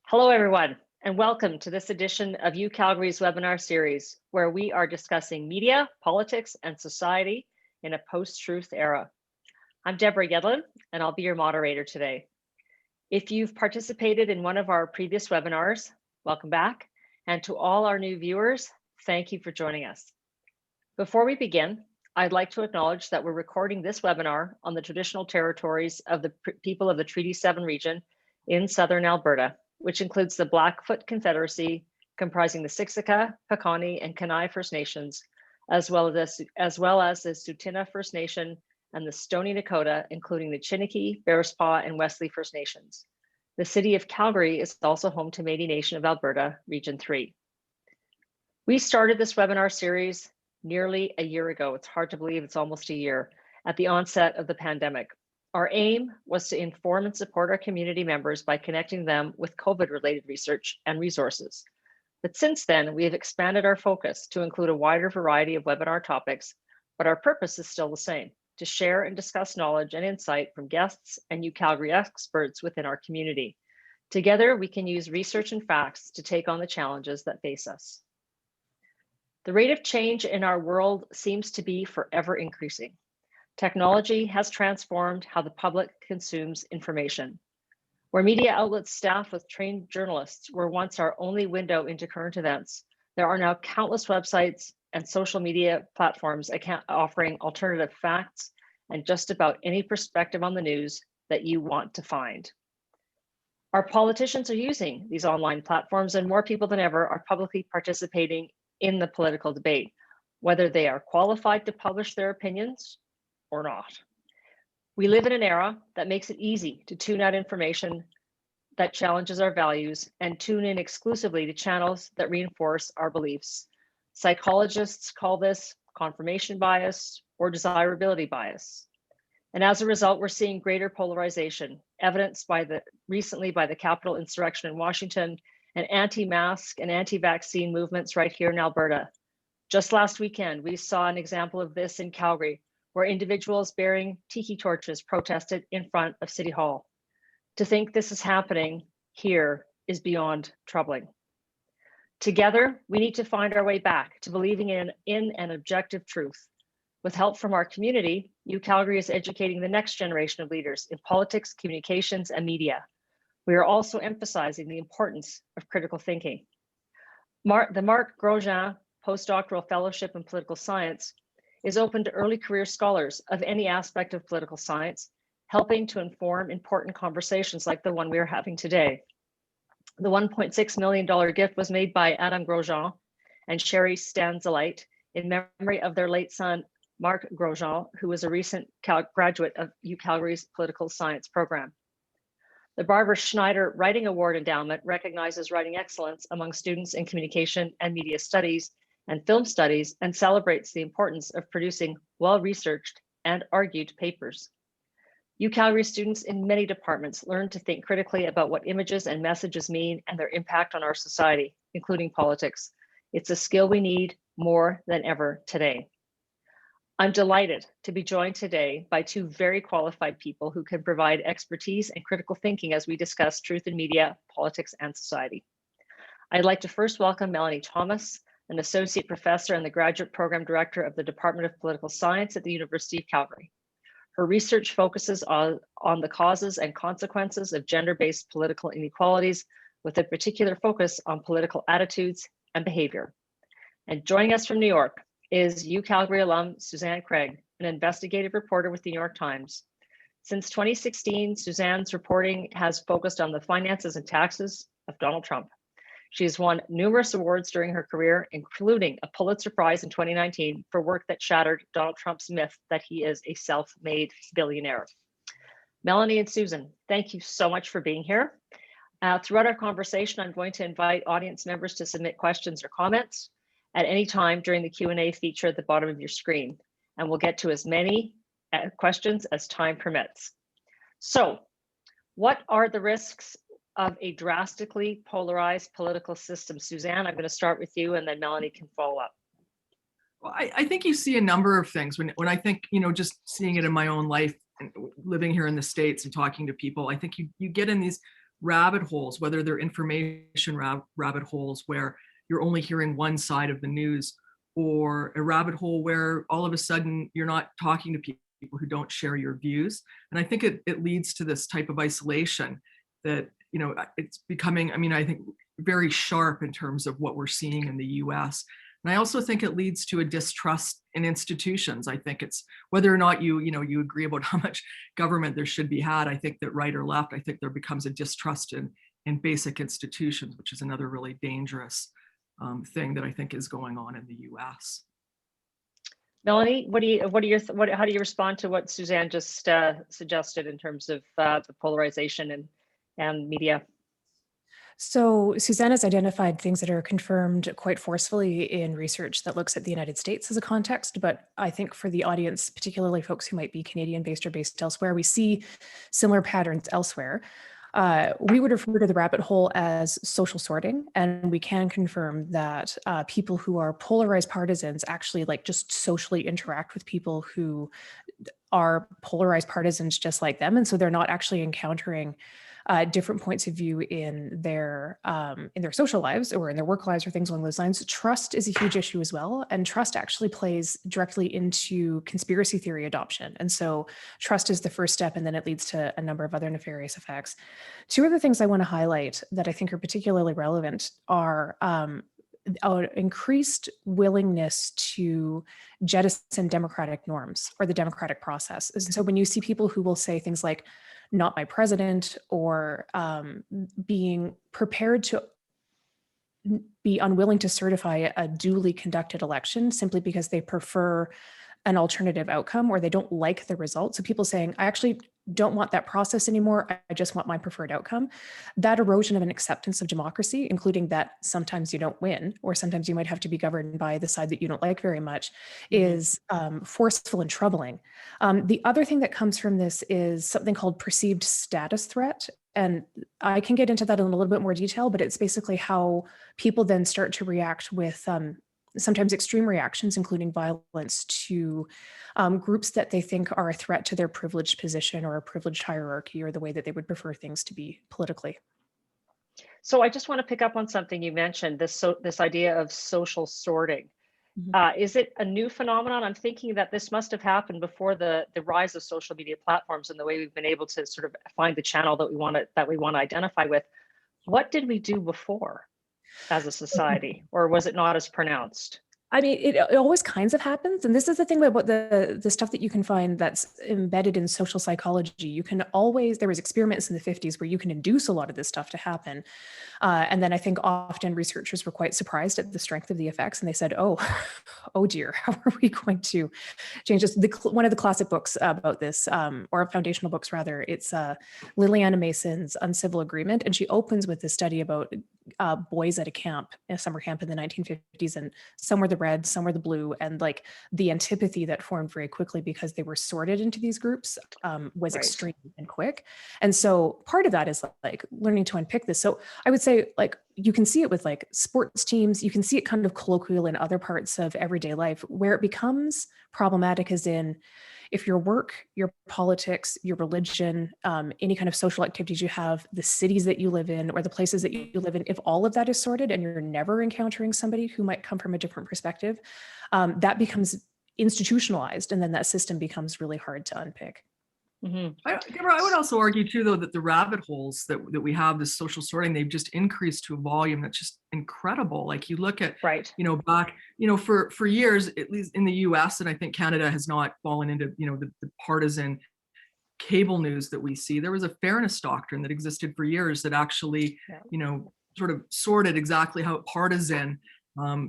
Hello, everyone, and welcome to this edition of UCalgary's webinar series, where we are discussing media, politics, and society in a post-truth era. I'm Deborah Yedlin, and I'll be your moderator today. If you've participated in one of our previous webinars, welcome back. And to all our new viewers, thank you for joining us. Before we begin, I'd like to acknowledge that we're recording this webinar on the traditional territories of the people of the Treaty 7 region in southern Alberta, which includes the Blackfoot Confederacy, comprising the Siksika, Piikani, and Kainai First Nations, as well as the Tsuut'ina First Nation and the Stoney Nakoda, including the Chiniki, Bearspaw, and Wesley First Nations. The city of Calgary is also home to Métis Nation of Alberta, Region 3. We started this webinar series nearly a year ago. It's hard to believe it's almost a year, at the onset of the pandemic. Our aim was to inform and support our community members by connecting them with COVID-related research and resources. But since then, we have expanded our focus to include a wider variety of webinar topics, but our purpose is still the same: to share and discuss knowledge and insight from guests and UCalgary experts within our community. Together, we can use research and facts to take on the challenges that face us. The rate of change in our world seems to be forever increasing. Technology has transformed how the public consumes information. Where media outlets staffed with trained journalists were once our only window into current events, there are now countless websites and social media platforms offering alternative facts and just about any perspective on the news that you want to find. Our politicians are using these online platforms, and more people than ever are publicly participating in the political debate, whether they are qualified to publish their opinions or not. We live in an era that makes it easy to tune out information that challenges our values and tune in exclusively to channels that reinforce our beliefs. Psychologists call this confirmation bias or desirability bias. And as a result, we're seeing greater polarization, evidenced recently by the Capitol insurrection in Washington and anti-mask and anti-vaccine movements right here in Alberta. Just last weekend, we saw an example of this in Calgary, where individuals bearing tiki torches protested in front of City Hall. To think this is happening here is beyond troubling. Together, we need to find our way back to believing in an objective truth. With help from our community, UCalgary is educating the next generation of leaders in politics, communications, and media. We are also emphasizing the importance of critical thinking. The Marc Grosjean Postdoctoral Fellowship in Political Science is open to early career scholars of any aspect of political science, helping to inform important conversations like the one we are having today. The $1.6 million gift was made by Adam Grosjean and Sherry Stanzalite in memory of their late son, Marc Grosjean, who was a recent graduate of UCalgary's political science program. The Barbara Schneider Writing Award Endowment recognizes writing excellence among students in communication and media studies and film studies, and celebrates the importance of producing well-researched and argued papers. UCalgary students in many departments learn to think critically about what images and messages mean and their impact on our society, including politics. It's a skill we need more than ever today. I'm delighted to be joined today by two very qualified people who can provide expertise and critical thinking as we discuss truth in media, politics, and society. I'd like to first welcome Melanee Thomas, an associate professor and the graduate program director of the Department of Political Science at the University of Calgary. Her research focuses on the causes and consequences of gender-based political inequalities, with a particular focus on political attitudes and behavior. And joining us from New York is UCalgary alum Susanne Craig, an investigative reporter with the New York Times. Since 2016, Suzanne's reporting has focused on the finances and taxes of Donald Trump. She has won numerous awards during her career, including a Pulitzer Prize in 2019 for work that shattered Donald Trump's myth that he is a self-made billionaire. Melanee and Susan, thank you so much for being here. Throughout our conversation, I'm going to invite audience members to submit questions or comments at any time during the Q&A feature at the bottom of your screen, and we'll get to as many questions as time permits. So, what are the risks of a drastically polarized political system? Suzanne, I'm going to start with you, and then Melanee can follow up. Well, I think you see a number of things when I think, just seeing it in my own life and living here in the States and talking to people. I think you get in these rabbit holes, whether they're information rabbit holes where you're only hearing one side of the news, or a rabbit hole where all of a sudden you're not talking to people who don't share your views. And I think it leads to this type of isolation that, it's becoming, I think, very sharp in terms of what we're seeing in the US. And I also think it leads to a distrust in institutions. I think it's whether or not you agree about how much government there should be had. I think that right or left, I think there becomes a distrust in basic institutions, which is another really dangerous thing that I think is going on in the US. Melanie, how do you respond to what Suzanne just suggested in terms of the polarization and media? So Suzanne has identified things that are confirmed quite forcefully in research that looks at the United States as a context. But I think for the audience, particularly folks who might be Canadian-based or based elsewhere, we see similar patterns elsewhere. We would refer to the rabbit hole as social sorting, and we can confirm that people who are polarized partisans actually just socially interact with people who are polarized partisans just like them, and so they're not actually encountering different points of view in their social lives or in their work lives or things along those lines. Trust is a huge issue as well, and trust actually plays directly into conspiracy theory adoption. And so trust is the first step, and then it leads to a number of other nefarious effects. Two other things I want to highlight that I think are particularly relevant are an increased willingness to jettison democratic norms or the democratic process. And so when you see people who will say things like, "Not my president," or being prepared to be unwilling to certify a duly conducted election simply because they prefer an alternative outcome or they don't like the results. So people saying, "I actually don't want that process anymore. I just want my preferred outcome." That erosion of an acceptance of democracy, including that sometimes you don't win, or sometimes you might have to be governed by the side that you don't like very much, is forceful and troubling. The other thing that comes from this is something called perceived status threat. And I can get into that in a little bit more detail, but it's basically how people then start to react with sometimes extreme reactions, including violence, to groups that they think are a threat to their privileged position or a privileged hierarchy or the way that they would prefer things to be politically. So I just want to pick up on something you mentioned, this idea of social sorting. Is it a new phenomenon? I'm thinking that this must have happened before the rise of social media platforms and the way we've been able to sort of find the channel that we want to identify with. What did we do before as a society, or was it not as pronounced? I mean, it always kinds of happens. And this is the thing about the stuff that you can find that's embedded in social psychology. You can always, there was experiments in the 50s where you can induce a lot of this stuff to happen. And then I think often researchers were quite surprised at the strength of the effects. And they said, oh dear, how are we going to change this? One of the classic books about this, or foundational books rather, it's Liliana Mason's Uncivil Agreement. And she opens with this study about boys at a summer camp in the 1950s, and some were the red, some were the blue, and the antipathy that formed very quickly because they were sorted into these groups was extreme and quick. And so part of that is learning to unpick this. So I would say you can see it with sports teams, you can see it kind of colloquial in other parts of everyday life. Where it becomes problematic is in if your work, your politics, your religion, any kind of social activities you have, the cities that you live in or the places that you live in, if all of that is sorted and you're never encountering somebody who might come from a different perspective, that becomes institutionalized, and then that system becomes really hard to unpick. Deborah, I would also argue too, though, that the rabbit holes that we have, this social sorting, they've just increased to a volume that's just incredible. You look at, back, for years, at least in the US, and I think Canada has not fallen into, the partisan cable news that we see. There was a fairness doctrine that existed for years that actually, sort of sorted exactly how partisan, a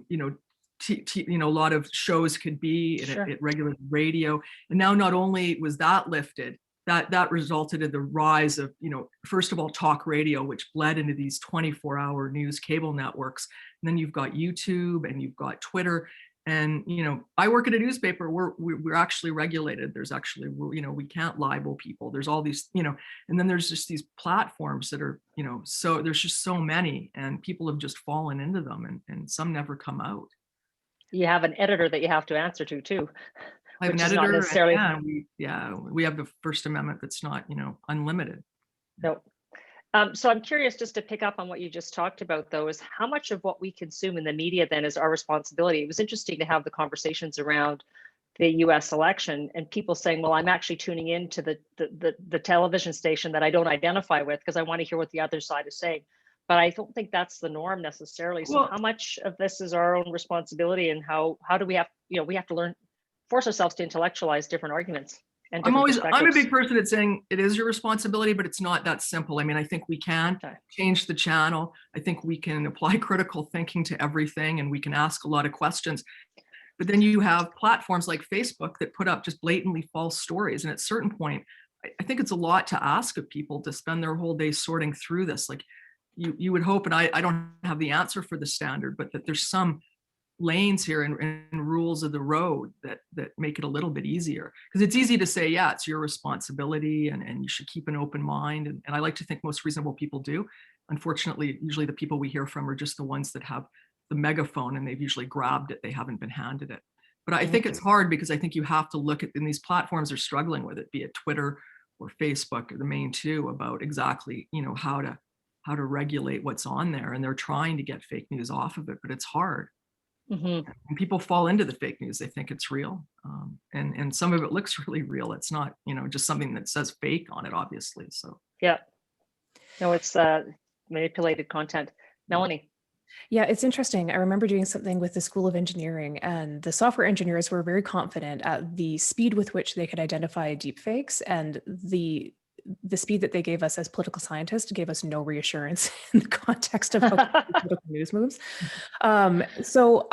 lot of shows could be. It regulated radio. And now not only was that lifted, that resulted in the rise of, first of all, talk radio, which bled into these 24-hour news cable networks. And then you've got YouTube and you've got Twitter. And, I work at a newspaper. We're actually regulated. There's actually, we can't libel people. There's all these, and then there's just these platforms that are, so there's just so many, and people have just fallen into them, and some never come out. You have an editor that you have to answer to too. I have an editor, necessarily... and we have the First Amendment that's not, unlimited. No. So I'm curious, just to pick up on what you just talked about, though, is how much of what we consume in the media then is our responsibility? It was interesting to have the conversations around the US election and people saying, well, I'm actually tuning in to the television station that I don't identify with because I want to hear what the other side is saying. But I don't think that's the norm necessarily. So Well, how much of this is our own responsibility, and how do we have, we have to learn, force ourselves to intellectualize different arguments and different I'm a perspectives. big person at saying it is your responsibility, but it's not that simple. I mean, I think we can change the channel. I think we can apply critical thinking to everything, and we can ask a lot of questions. But then you have platforms like Facebook that put up just blatantly false stories. And at a certain point, I think it's a lot to ask of people to spend their whole day sorting through this. Like you would hope, and I don't have the answer for the standard, but that there's some lanes here and rules of the road that make it a little bit easier. Because it's easy to say, yeah, it's your responsibility and you should keep an open mind. And I like to think most reasonable people do. Unfortunately, usually the people we hear from are just the ones that have the megaphone and they've usually grabbed it. They haven't been handed it. But I think it's hard because I think you have to look at, and these platforms are struggling with it, be it Twitter or Facebook are the main two, about exactly, how to regulate what's on there. And they're trying to get fake news off of it, but it's hard. And people fall into the fake news. They think it's real. And some of it looks really real. It's not, just something that says fake on it, obviously. So yeah, no, it's manipulated content. Melanie. Yeah, it's interesting. I remember doing something with the School of Engineering, and the software engineers were very confident at the speed with which they could identify deepfakes, and the speed that they gave us as political scientists gave us no reassurance in the context of how political news moves. So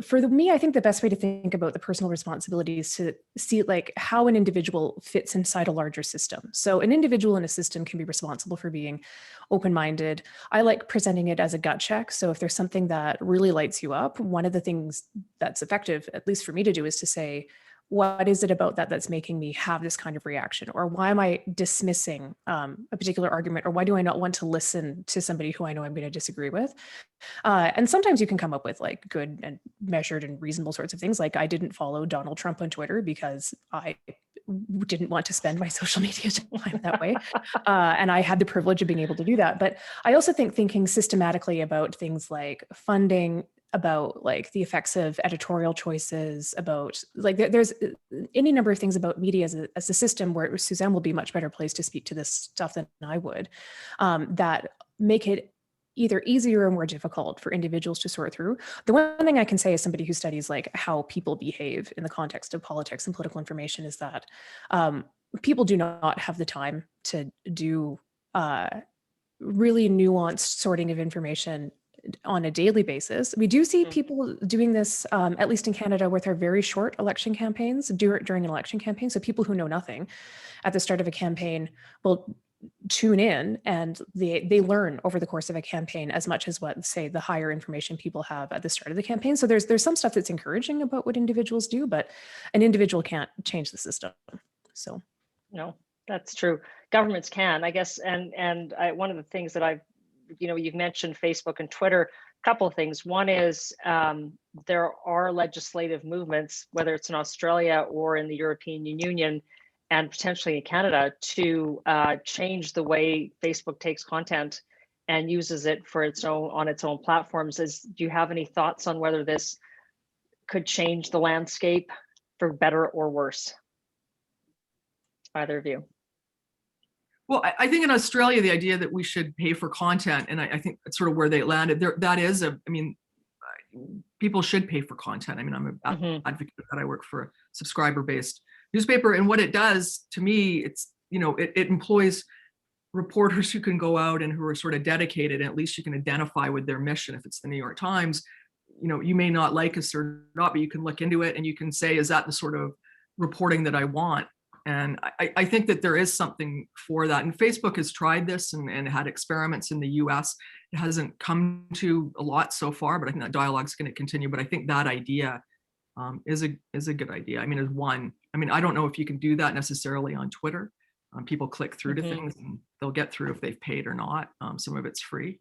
for me, I think the best way to think about the personal responsibility is to see like how an individual fits inside a larger system. So an individual in a system can be responsible for being open-minded. I like presenting it as a gut check. So if there's something that really lights you up, one of the things that's effective, at least for me to do, is to say, what is it about that that's making me have this kind of reaction? Or why am I dismissing a particular argument? Or why do I not want to listen to somebody who I know I'm going to disagree with? And sometimes you can come up with like good and measured and reasonable sorts of things. Like I didn't follow Donald Trump on Twitter because I didn't want to spend my social media time that way. And I had the privilege of being able to do that. But I also think thinking systematically about things like funding, about like the effects of editorial choices, about like there's any number of things about media as a system where Suzanne will be much better placed to speak to this stuff than I would, that make it either easier or more difficult for individuals to sort through. The one thing I can say as somebody who studies like how people behave in the context of politics and political information is that people do not have the time to do really nuanced sorting of information on a daily basis. We do see people doing this, at least in Canada, with our very short election campaigns during an election campaign. So people who know nothing at the start of a campaign will tune in and they learn over the course of a campaign as much as what, say, the higher information people have at the start of the campaign. So there's some stuff that's encouraging about what individuals do, but an individual can't change the system. So no, that's true. Governments can, I guess, and one of the things that you've mentioned Facebook and Twitter, a couple of things. One is there are legislative movements, whether it's in Australia or in the European Union and potentially in Canada, to change the way Facebook takes content and uses it for on its own platforms. Do you have any thoughts on whether this could change the landscape for better or worse? Either of you. Well, I think in Australia, the idea that we should pay for content, and I think that's sort of where they landed. People should pay for content. I mean, I'm an advocate that. I work for a subscriber-based newspaper, and what it does to me, it's, it employs reporters who can go out and who are sort of dedicated, and at least you can identify with their mission. If it's the New York Times, you may not like us or not, but you can look into it and you can say, is that the sort of reporting that I want? And I think that there is something for that. And Facebook has tried this and had experiments in the US. It hasn't come to a lot so far, but I think that dialogue is going to continue. But I think that idea is a good idea. I mean, I don't know if you can do that necessarily on Twitter. People click through to things and they'll get through if they've paid or not. Some of it's free.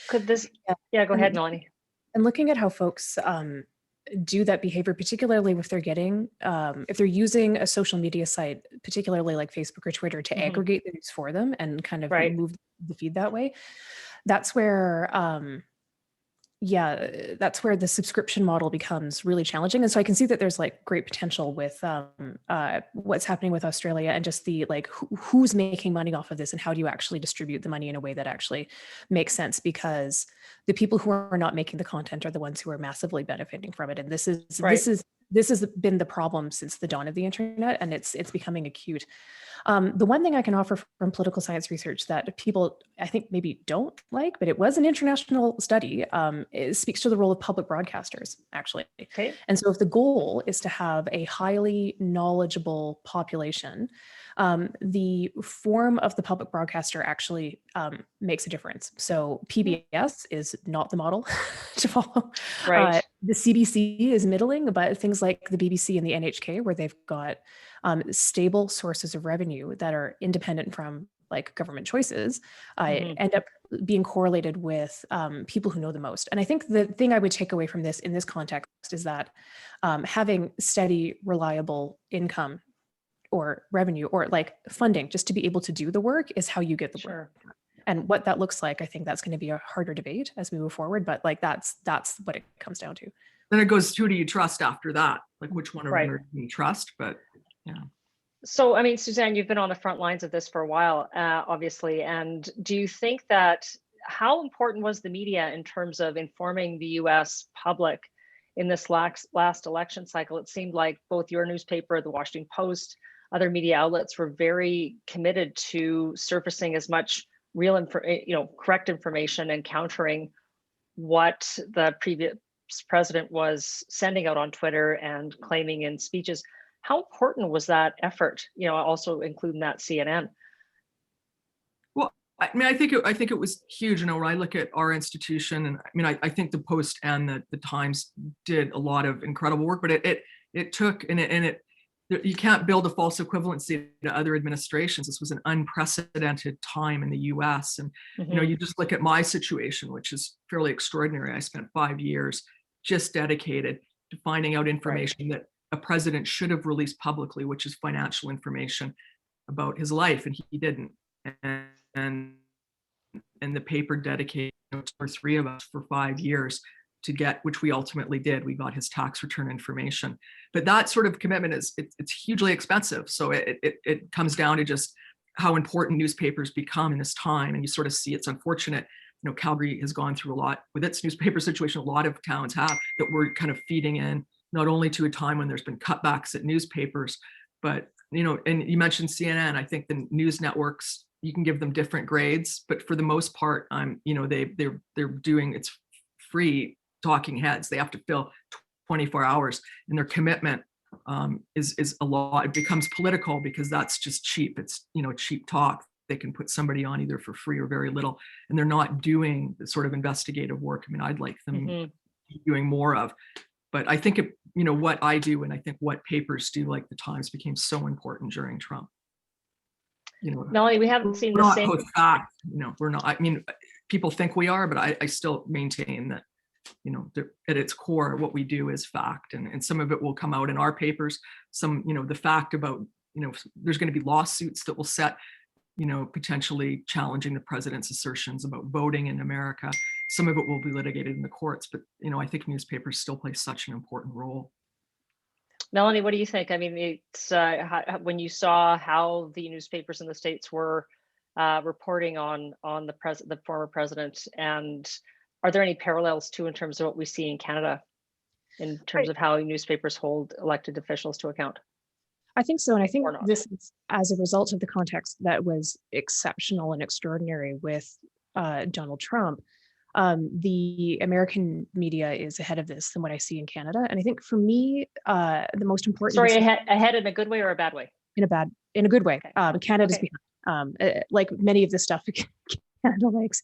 Could this, go ahead, Melanie. And looking at how folks do that behavior, particularly if they're getting, if they're using a social media site, particularly like Facebook or Twitter, to aggregate the news for them and kind of move the feed that way. That's where, that's where the subscription model becomes really challenging. And so I can see that there's like great potential with what's happening with Australia, and just the like who's making money off of this, and how do you actually distribute the money in a way that actually makes sense, because the people who are not making the content are the ones who are massively benefiting from it. And this has been the problem since the dawn of the internet, and it's becoming acute. The one thing I can offer from political science research that people, I think, maybe don't like, but it was an international study, it speaks to the role of public broadcasters, actually. Okay. And so if the goal is to have a highly knowledgeable population, the form of the public broadcaster actually makes a difference. So PBS is not the model to follow. Right. The CBC is middling, but things like the BBC and the NHK, where they've got stable sources of revenue that are independent from like government choices, end up being correlated with people who know the most. And I think the thing I would take away from this in this context is that having steady, reliable income or revenue or like funding just to be able to do the work is how you get the work. And what that looks like, I think that's going to be a harder debate as we move forward. But like that's what it comes down to. Then it goes, who do you trust after that? Like which one of them do you trust? But yeah. So, I mean, Suzanne, you've been on the front lines of this for a while, obviously. And do you think that how important was the media in terms of informing the US public in this last election cycle? It seemed like both your newspaper, the Washington Post, other media outlets were very committed to surfacing as much real, correct information and countering what the previous president was sending out on Twitter and claiming in speeches. How important was that effort? Also including that CNN. Well, I mean, I think it was huge. When I look at our institution, and I mean, I think the Post and the Times did a lot of incredible work, but it took you can't build a false equivalency to other administrations. This was an unprecedented time in the U.S. And you just look at my situation, which is fairly extraordinary. I spent 5 years just dedicated to finding out information that a president should have released publicly, which is financial information about his life, and he didn't. And the paper dedicated 2 or 3 of us for 5 years to get, which we ultimately did. We got his tax return information. But that sort of commitment it's hugely expensive. So it comes down to just how important newspapers become in this time. And you sort of see it's unfortunate. Calgary has gone through a lot with its newspaper situation. A lot of towns have, that we're kind of feeding in not only to a time when there's been cutbacks at newspapers, but and you mentioned CNN. I think the news networks, you can give them different grades, but for the most part, they're doing, it's free talking heads. They have to fill 24 hours, and their commitment is a lot. It becomes political because that's just cheap. It's cheap talk. They can put somebody on either for free or very little, and they're not doing the sort of investigative work. I mean, I'd like them doing more of. But I think what I do, and I think what papers do, like the Times, became so important during Trump. Melanie, we haven't seen the same. Fact, we're not. I mean, people think we are, but I still maintain that at its core, what we do is fact, and some of it will come out in our papers. Some, the fact about, there's going to be lawsuits that will set, potentially challenging the president's assertions about voting in America. Some of it will be litigated in the courts, but I think newspapers still play such an important role. Melanie, what do you think? I mean, it's when you saw how the newspapers in the States were reporting on the former president, and are there any parallels too in terms of what we see in Canada in terms of how newspapers hold elected officials to account? I think so. And I think this is as a result of the context that was exceptional and extraordinary with Donald Trump. The American media is ahead of this than what I see in Canada. And I think for me, the most important— Sorry, ahead in a good way or a bad way? In a good way. Okay. Canada's behind. Like many of the stuff Canada likes.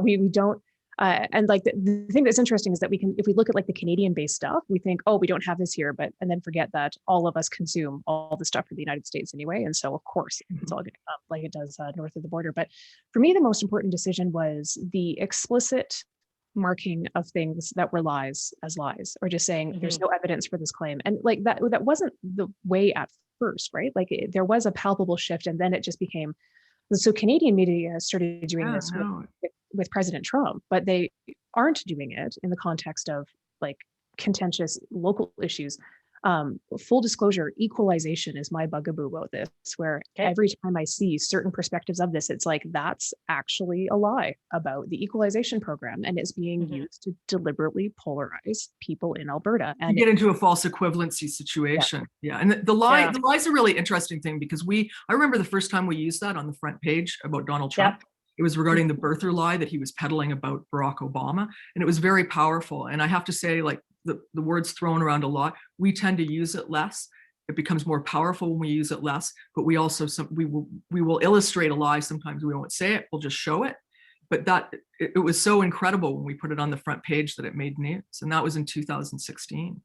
We don't, and like the thing that's interesting is that we can, if we look at like the Canadian-based stuff, we think, oh, we don't have this here, and then forget that all of us consume all the stuff from the United States anyway. And so of course it's all going to come like it does north of the border. But for me, the most important decision was the explicit marking of things that were lies as lies, or just saying there's Mhm. no evidence for this claim. And like that wasn't the way at first, right? Like there was a palpable shift, and then it just became, so Canadian media started doing Yeah, this no. with President Trump, but they aren't doing it in the context of like contentious local issues. Full disclosure, equalization is my bugaboo about this, where Okay. every time I see certain perspectives of this, it's like, that's actually a lie about the equalization program, and it's being Mhm. used to deliberately polarize people in Alberta. You And get into a false equivalency situation. Yeah. And the Yeah. lie is a really interesting thing, because I remember the first time we used that on the front page about Donald Trump. Yeah. It was regarding the birther lie that he was peddling about Barack Obama. And it was very powerful. And I have to say, like, the word's thrown around a lot. We tend to use it less. It becomes more powerful when we use it less, but we also, we will illustrate a lie. Sometimes we won't say it, we'll just show it. But it was so incredible when we put it on the front page that it made news. And that was in 2016.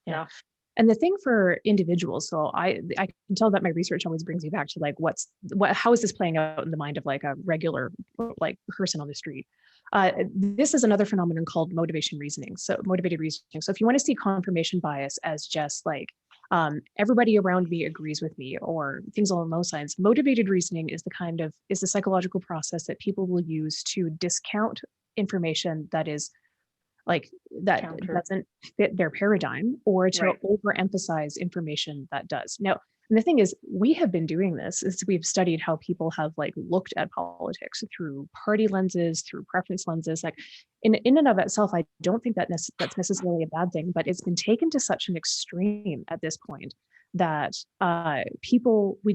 Yeah. And the thing for individuals, so I can tell that my research always brings me back to like, how is this playing out in the mind of like a regular like person on the street? This is another phenomenon called motivated reasoning. So if you want to see confirmation bias as just like everybody around me agrees with me or things along those lines, motivated reasoning is the psychological process that people will use to discount information that is like that Counter. doesn't fit their paradigm, or to Right. overemphasize information that does. Now, and the thing is, we have been doing this as we've studied how people have like looked at politics through party lenses, through preference lenses. Like in and of itself, I don't think that's necessarily a bad thing, but it's been taken to such an extreme at this point that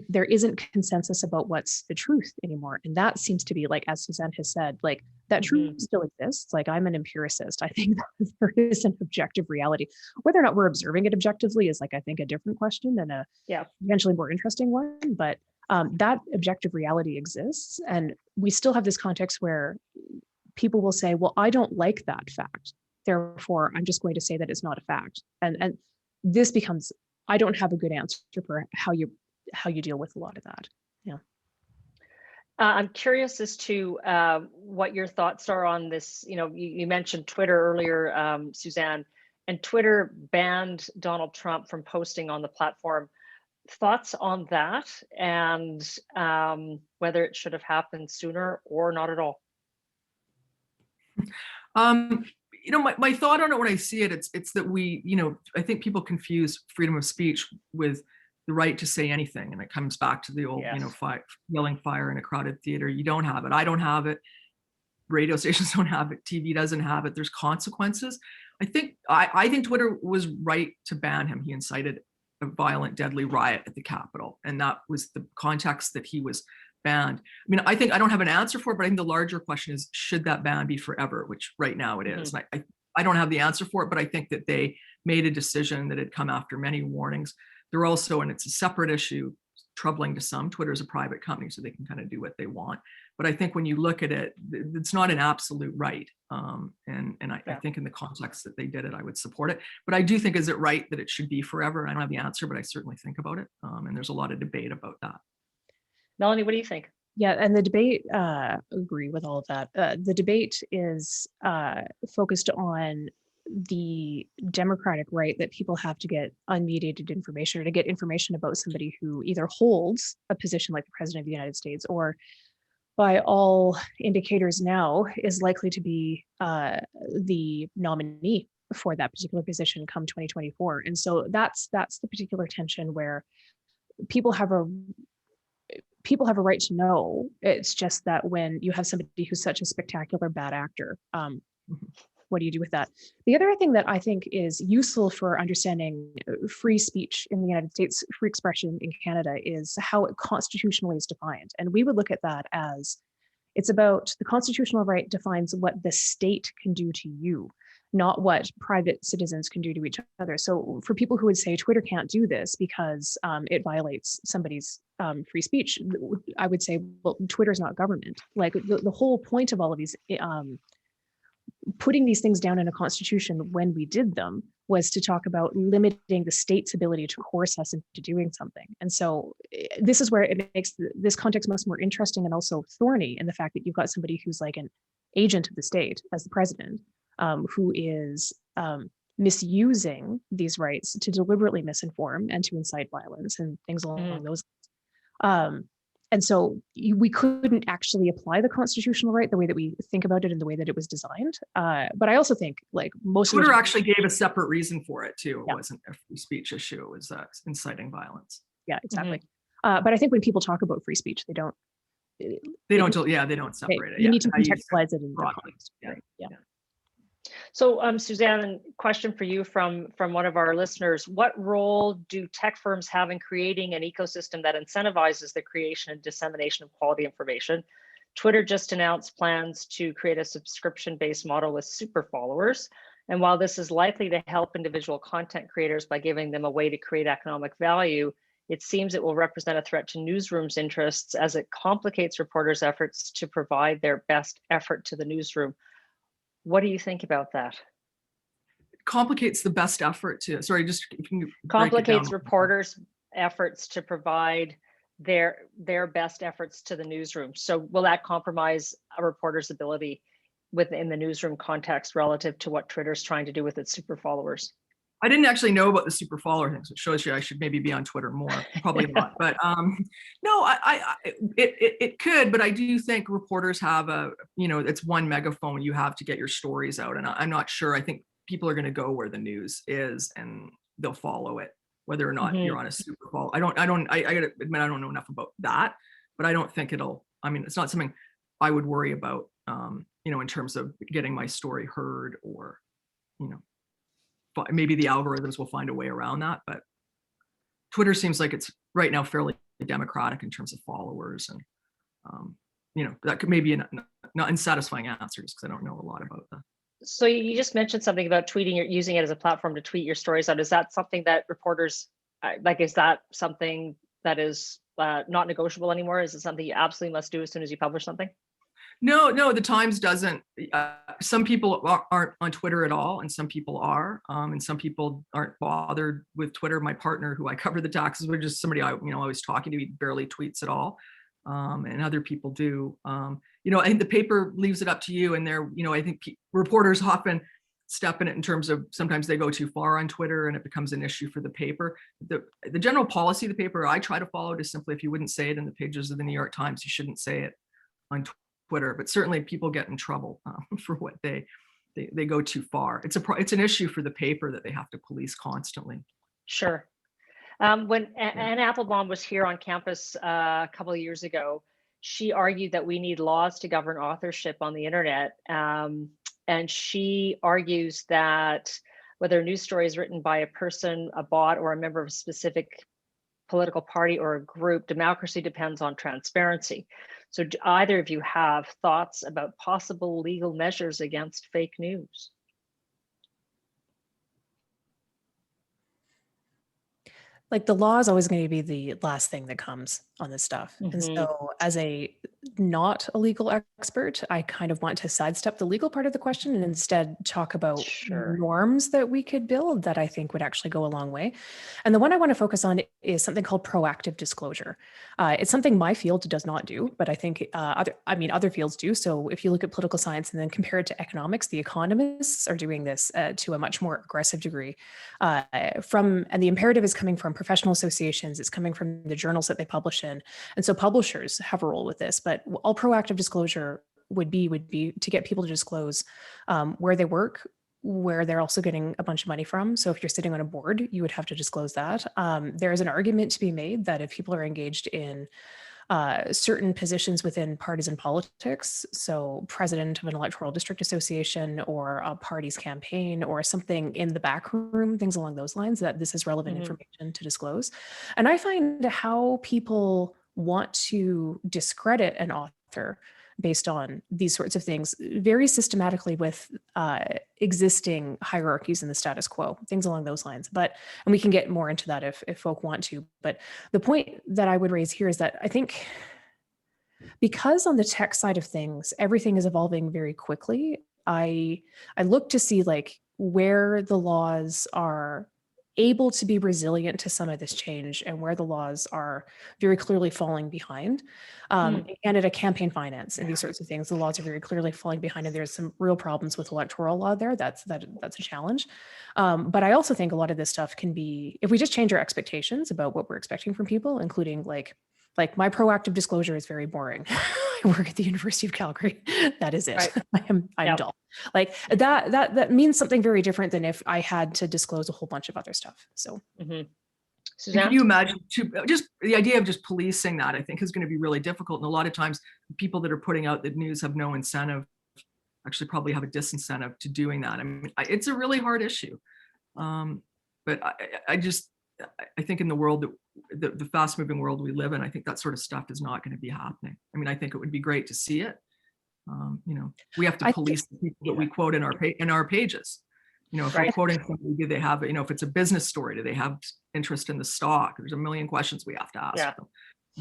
there isn't consensus about what's the truth anymore. And that seems to be like, as Suzanne has said, like that truth still exists. Like I'm an empiricist. I think that there is an objective reality. Whether or not we're observing it objectively is like, I think, a different question and a eventually more interesting one. But that objective reality exists. And we still have this context where people will say, well, I don't like that fact. Therefore, I'm just going to say that it's not a fact. And this becomes, I don't have a good answer for how you deal with a lot of that. Yeah. I'm curious as to what your thoughts are on this. You mentioned Twitter earlier, Suzanne, and Twitter banned Donald Trump from posting on the platform. Thoughts on that, and whether it should have happened sooner or not at all? My thought on it when I see it, it's that I think people confuse freedom of speech with the right to say anything. And it comes back to the old, yelling fire in a crowded theater. You don't have it. I don't have it. Radio stations don't have it. TV doesn't have it. There's consequences. I think Twitter was right to ban him. He incited a violent, deadly riot at the Capitol. And that was the context that he was banned. I mean, I think I don't have an answer for it, but I think the larger question is, should that ban be forever? Which right now it is. And I don't have the answer for it, but I think that they made a decision that had come after many warnings. They're also, and it's a separate issue, troubling to some, Twitter is a private company, so they can kind of do what they want. But I think when you look at it, it's not an absolute right. I think in the context that they did it, I would support it. But I do think, is it right that it should be forever? I don't have the answer, but I certainly think about it. And there's a lot of debate about that. Melanie, what do you think? Yeah, and the debate, agree with all of that. The debate is focused on the democratic right that people have to get unmediated information, or to get information about somebody who either holds a position like the President of the United States, or by all indicators now is likely to be the nominee for that particular position come 2024. And so that's the particular tension where people have a right to know. It's just that when you have somebody who's such a spectacular bad actor, what do you do with that? The other thing that I think is useful for understanding free speech in the United States, free expression in Canada, is how it constitutionally is defined. And we would look at that as, it's about the constitutional right defines what the state can do to you, not what private citizens can do to each other. So for people who would say Twitter can't do this because it violates somebody's free speech, I would say, well, Twitter's not government. Like the whole point of all of these, putting these things down in a constitution when we did them, was to talk about limiting the state's ability to coerce us into doing something. And so this is where it makes this context much more interesting, and also thorny in the fact that you've got somebody who's like an agent of the state as the president, who is misusing these rights to deliberately misinform and to incite violence and things along those lines. And so we couldn't actually apply the constitutional right the way that we think about it in the way that it was designed. But I also think like most Twitter of actually gave a separate reason for it too. It Yeah. wasn't a free speech issue. It was inciting violence. Yeah, exactly. But I think when people talk about free speech, they don't separate it. You need to contextualize it in the context. Yeah. Right? Yeah. So, Suzanne, question for you from one of our listeners. What role do tech firms have in creating an ecosystem that incentivizes the creation and dissemination of quality information? Twitter just announced plans to create a subscription-based model with super followers. And while this is likely to help individual content creators by giving them a way to create economic value, it seems it will represent a threat to newsrooms' interests as it complicates reporters' efforts to provide their best effort to the newsroom. What do you think about that? Complicates the best effort to, sorry, just complicates reporters' efforts to provide their best efforts to the newsroom. So will that compromise a reporter's ability within the newsroom context relative to what Twitter's trying to do with its super followers? I didn't actually know about the super follower thing, so it shows you I should maybe be on Twitter more. Probably not, but no, it could. But I do think reporters have it's one megaphone you have to get your stories out, and I'm not sure. I think people are going to go where the news is, and they'll follow it, whether or not you're on a super follow. I gotta admit I don't know enough about that, but I don't think it'll. I mean, it's not something I would worry about. In terms of getting my story heard, or maybe the algorithms will find a way around that, but Twitter seems like it's right now fairly democratic in terms of followers, and that could maybe not unsatisfying answers because I don't know a lot about that. So you just mentioned something about tweeting, or using it as a platform to tweet your stories out. Is that something that reporters like? Is that something that is not negotiable anymore? Is it something you absolutely must do as soon as you publish something? No, the Times doesn't. Some people aren't on Twitter at all, and some people are, and some people aren't bothered with Twitter. My partner, who I cover the taxes with, just somebody I was talking to, he barely tweets at all, and other people do. I think the paper leaves it up to you, and I think reporters often step in it in terms of sometimes they go too far on Twitter, and it becomes an issue for the paper. The general policy of the paper I try to follow is simply, if you wouldn't say it in the pages of the New York Times, you shouldn't say it on Twitter. But certainly people get in trouble for what they go too far. It's an issue for the paper that they have to police constantly. Sure. When Anne Applebaum was here on campus a couple of years ago, she argued that we need laws to govern authorship on the internet. And she argues that whether a news story is written by a person, a bot, or a member of a specific political party or a group, democracy depends on transparency. So do either of you have thoughts about possible legal measures against fake news? Like, the law is always going to be the last thing that comes on this stuff. And so as not a legal expert, I kind of want to sidestep the legal part of the question and instead talk about norms that we could build that I think would actually go a long way. And the one I want to focus on is something called proactive disclosure. It's something my field does not do, but I think other fields do. So if you look at political science and then compare it to economics, the economists are doing this to a much more aggressive degree. And the imperative is coming from professional associations. It's coming from the journals that they publish in. And so publishers have a role with this, but all proactive disclosure would be to get people to disclose where they work, where they're also getting a bunch of money from. So if you're sitting on a board, you would have to disclose that. There is an argument to be made that if people are engaged in certain positions within partisan politics, so president of an electoral district association or a party's campaign or something in the back room, things along those lines, that this is relevant information to disclose. And I find how people want to discredit an author based on these sorts of things very systematically with existing hierarchies in the status quo, things along those lines. And we can get more into that if folk want to. But the point that I would raise here is that I think because on the tech side of things, everything is evolving very quickly, I look to see like where the laws are able to be resilient to some of this change and where the laws are very clearly falling behind. In Canada, campaign finance and these sorts of things, the laws are very clearly falling behind, and there's some real problems with electoral law there. That's a challenge. But I also think a lot of this stuff can be, if we just change our expectations about what we're expecting from people, including like my proactive disclosure is very boring. I work at the University of Calgary. That is it. Right. I'm dull. Like that means something very different than if I had to disclose a whole bunch of other stuff. So, Suzanne? Can you imagine just the idea of just policing that, I think, is going to be really difficult. And a lot of times people that are putting out the news have no incentive, actually probably have a disincentive to doing that. I mean, it's a really hard issue. But I think in the world that the fast moving world we live in, I think that sort of stuff is not going to be happening. I mean, I think it would be great to see it. We have to police the people that we quote in our pages. If we're quoting somebody, do they have, if it's a business story, do they have interest in the stock? There's a million questions we have to ask them.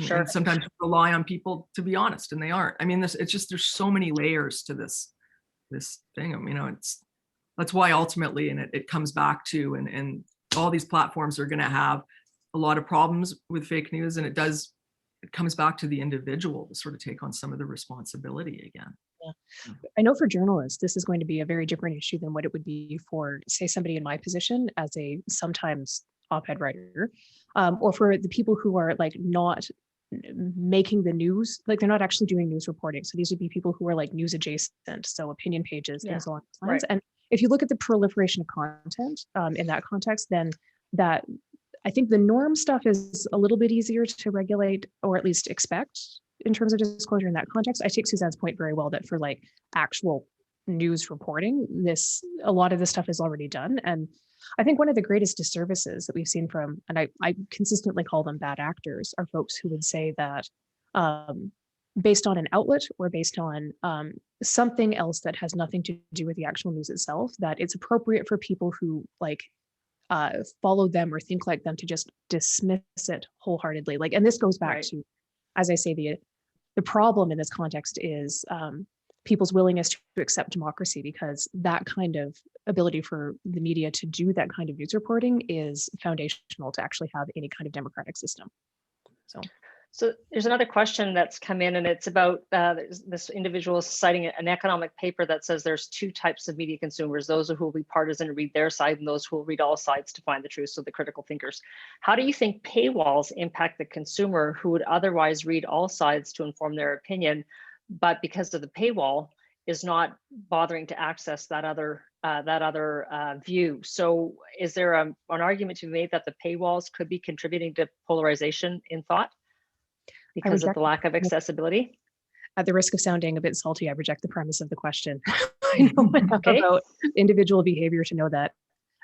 Sure. And sometimes you rely on people to be honest, and they aren't. I mean, it's just, there's so many layers to this thing. I mean, that's why ultimately, and it comes back to, and all these platforms are going to have a lot of problems with fake news, and it comes back to the individual to sort of take on some of the responsibility again. Yeah. I know for journalists, this is going to be a very different issue than what it would be for, say, somebody in my position as a sometimes op-ed writer, or for the people who are like not making the news, like they're not actually doing news reporting. So these would be people who are like news adjacent, so opinion pages, things along those lines. And if you look at the proliferation of content in that context, then that I think the norm stuff is a little bit easier to regulate, or at least expect in terms of disclosure in that context. I take Suzanne's point very well that for like actual news reporting, a lot of this stuff is already done. And I think one of the greatest disservices that we've seen from, and I consistently call them bad actors, are folks who would say that based on an outlet or based on something else that has nothing to do with the actual news itself, that it's appropriate for people who like follow them or think like them to just dismiss it wholeheartedly. Like, and this goes back to, as I say, the problem in this context is people's willingness to accept democracy, because that kind of ability for the media to do that kind of news reporting is foundational to actually have any kind of democratic system. So there's another question that's come in, and it's about this individual citing an economic paper that says there's two types of media consumers: those who will be partisan and read their side, and those who will read all sides to find the truth, so the critical thinkers. How do you think paywalls impact the consumer who would otherwise read all sides to inform their opinion, but because of the paywall is not bothering to access that other view? So is there an argument to be made that the paywalls could be contributing to polarization in thought because of the lack of accessibility? At the risk of sounding a bit salty, I reject the premise of the question. I know enough about individual behavior to know that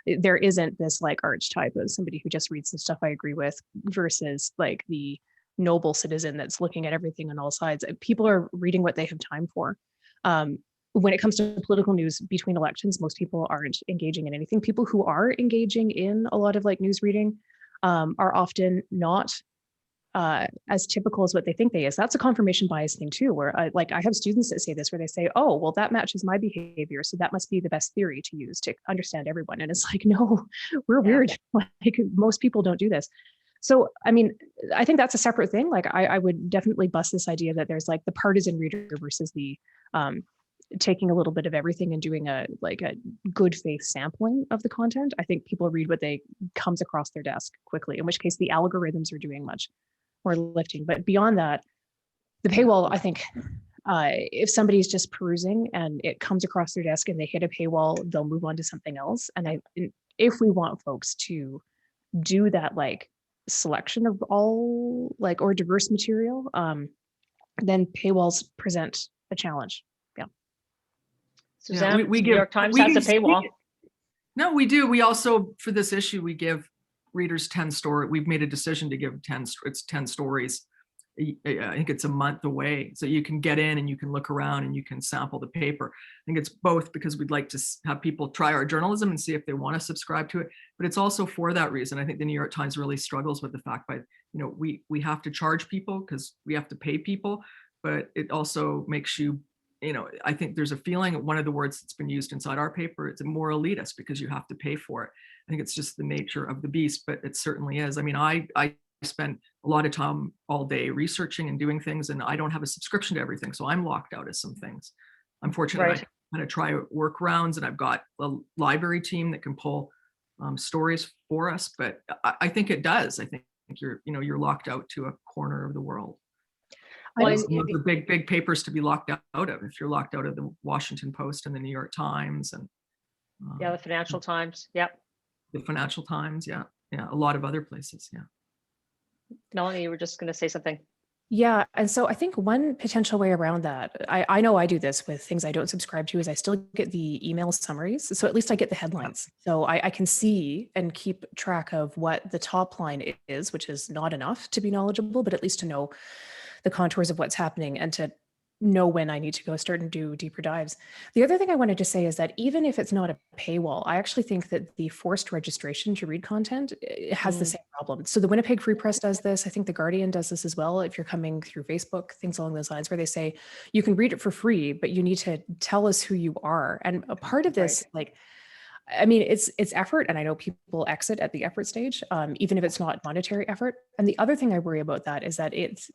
there isn't this like archetype of somebody who just reads the stuff I agree with versus like the noble citizen that's looking at everything on all sides. People are reading what they have time for. When it comes to political news between elections, most people aren't engaging in anything. People who are engaging in a lot of like news reading are often not as typical as what they think they is. That's a confirmation bias thing too, where I have students that say this, where they say, oh, well, that matches my behavior, so that must be the best theory to use to understand everyone. And it's like, no, we're weird. Like most people don't do this. So, I mean, I think that's a separate thing. Like I would definitely bust this idea that there's like the partisan reader versus the taking a little bit of everything and doing a good faith sampling of the content. I think people read what comes across their desk quickly, in which case the algorithms are doing much more lifting. But beyond that, the paywall, I think if somebody's just perusing and it comes across their desk and they hit a paywall, they'll move on to something else. And if we want folks to do that like selection of all like or diverse material, then paywalls present a challenge. Suzanne, we New York Times has a paywall. No, we do. We also, for this issue, we give readers 10 stories. We've made a decision to give 10 stories. I think it's a month away. So you can get in and you can look around and you can sample the paper. I think it's both because we'd like to have people try our journalism and see if they want to subscribe to it. But it's also for that reason. I think the New York Times really struggles with the fact that, we have to charge people because we have to pay people, but it also makes you I think there's a feeling, one of the words that's been used inside our paper, it's a more elitist because you have to pay for it. I think it's just the nature of the beast, but it certainly is. I mean, I spend a lot of time all day researching and doing things, and I don't have a subscription to everything, so I'm locked out of some things. I'm fortunate I can kind of try workarounds, and I've got a library team that can pull stories for us, but I think it does. I think you're locked out to a corner of the world. Well, those are big papers to be locked out of. If you're locked out of the Washington Post and the New York Times and the Financial Times, the Financial Times, a lot of other places, Melanie, you were just going to say something. Yeah, and so I think one potential way around that, I know I do this with things I don't subscribe to, is I still get the email summaries. So at least I get the headlines. So I can see and keep track of what the top line is, which is not enough to be knowledgeable, but at least to know the contours of what's happening and to know when I need to go start and do deeper dives. The other thing I wanted to say is that even if it's not a paywall, I actually think that the forced registration to read content has the same problem. So the Winnipeg Free Press does this. I think the Guardian does this as well. If you're coming through Facebook, things along those lines, where they say you can read it for free, but you need to tell us who you are. And a part of this, I mean, it's effort, and I know people exit at the effort stage, even if it's not monetary effort. And the other thing I worry about that is that it's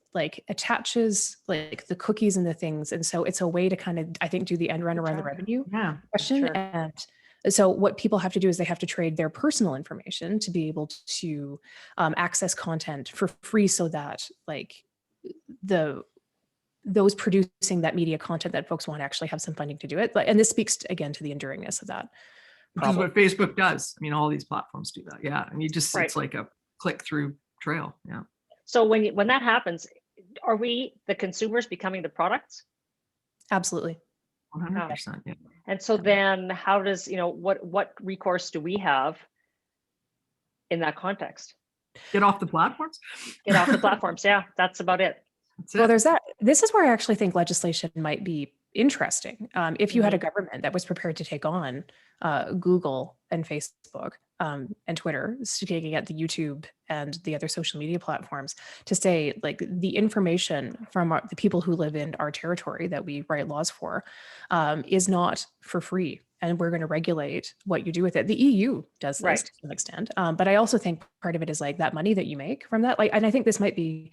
attaches the cookies and the things, and so it's a way to kind of, I think, do the end run around the revenue question. Sure. And so what people have to do is they have to trade their personal information to be able to access content for free, so that those producing that media content that folks want actually have some funding to do it. And this speaks again to the enduringness of that. Which is what Facebook does. I mean, all these platforms do that. Yeah. And you just, it's like a click through trail. Yeah. So when that happens, are we, the consumers, becoming the products? Absolutely. 100%. Yeah. And so then how does, what recourse do we have in that context? Get off the platforms? Get off the platforms. Yeah. That's about it. Well, there's that. This is where I actually think legislation might be interesting. If you had a government that was prepared to take on Google and Facebook and Twitter, taking at the YouTube and the other social media platforms, to say the information from the people who live in our territory that we write laws for is not for free, and we're going to regulate what you do with it. The EU does this to some extent, but I also think part of it is that money that you make from that. And I think this might be.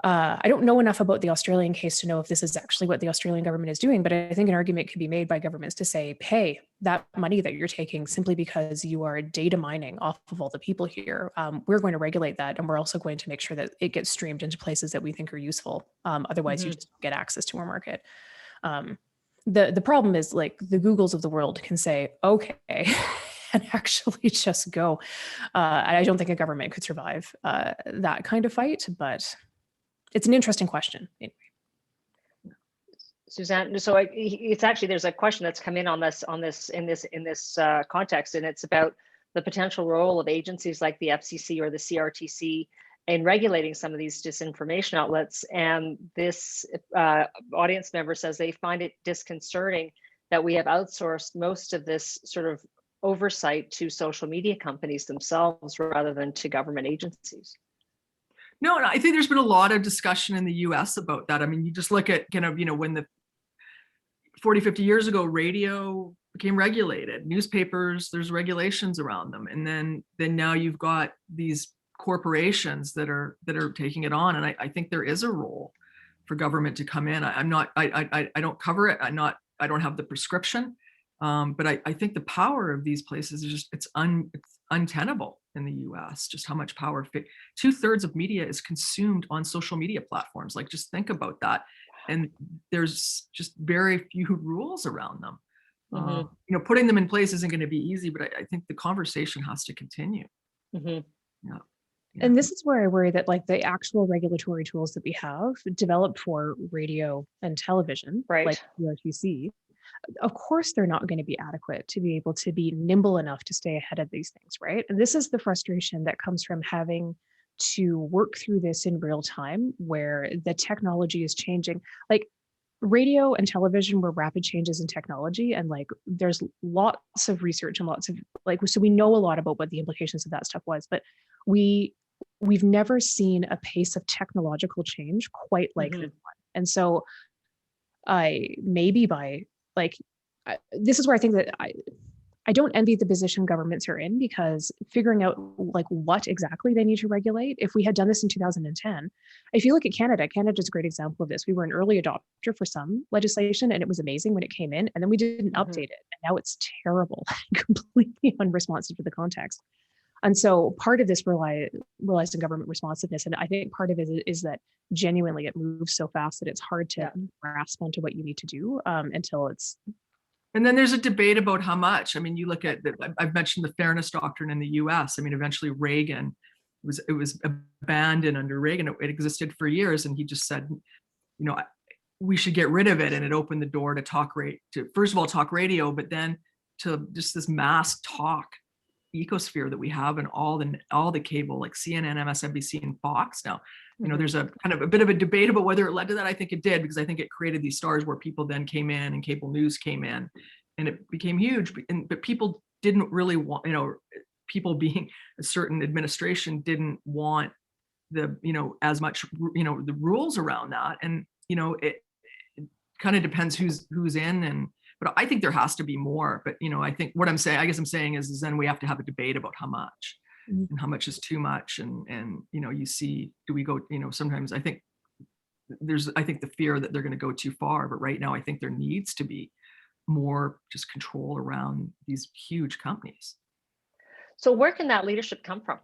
I don't know enough about the Australian case to know if this is actually what the Australian government is doing, but I think an argument could be made by governments to say, pay that money that you're taking simply because you are data mining off of all the people here. We're going to regulate that, and we're also going to make sure that it gets streamed into places that we think are useful. Otherwise, you just don't get access to our market. The problem is the Googles of the world can say, okay, and actually just go. I don't think a government could survive that kind of fight, but it's an interesting question. Anyway. Suzanne, so it's actually, there's a question that's come in on this in this context, and it's about the potential role of agencies like the FCC or the CRTC in regulating some of these disinformation outlets. And this audience member says they find it disconcerting that we have outsourced most of this sort of oversight to social media companies themselves rather than to government agencies. No, I think there's been a lot of discussion in the US about that. I mean, you just look at when the 40, 50 years ago, radio became regulated, newspapers, there's regulations around them. And then now you've got these corporations that are taking it on. And I think there is a role for government to come in. I don't cover it. I don't have the prescription. But I think the power of these places is just, it's untenable in the US, just how much power. 2/3 of media is consumed on social media platforms. Just think about that. And there's just very few rules around them. Putting them in place isn't going to be easy, but I think the conversation has to continue. Yeah. And this is where I worry that the actual regulatory tools that we have developed for radio and television, like URTC, of course, they're not going to be adequate to be able to be nimble enough to stay ahead of these things, right? And this is the frustration that comes from having to work through this in real time, where the technology is changing. Radio and television were rapid changes in technology, and there's lots of research and lots of so we know a lot about what the implications of that stuff was, but we've never seen a pace of technological change quite like this one. And so maybe by like, this is where I think that I don't envy the position governments are in, because figuring out like what exactly they need to regulate, if we had done this in 2010, if you look at Canada, Canada is a great example of this. We were an early adopter for some legislation and it was amazing when it came in, and then we didn't update it. And now it's terrible, completely unresponsive to the context. And so part of this relies on government responsiveness. And I think part of it is that genuinely it moves so fast that it's hard to grasp onto what you need to do until it's. And then there's a debate about how much. I mean, you look at I've mentioned the fairness doctrine in the US. I mean, eventually Reagan, it was abandoned under Reagan. It existed for years. And he just said, you know, we should get rid of it. And it opened the door to first of all, talk radio, but then to just this mass talk ecosphere that we have in all the cable, like CNN, MSNBC, and Fox now. You know, there's a kind of a bit of a debate about whether it led to that. I think it did, because I think it created these stars where people then came in and cable news came in, and it became huge. But people didn't really want, you know, people being a certain administration didn't want the, you know, as much, you know, the rules around that. And, you know, it kind of depends who's in. But I think there has to be more. But, you know, I think what I'm saying is then we have to have a debate about how much. And how much is too much, and you know, you see, do we go, you know, sometimes I think the fear that they're going to go too far, but right now I think there needs to be more just control around these huge companies. So where can that leadership come from?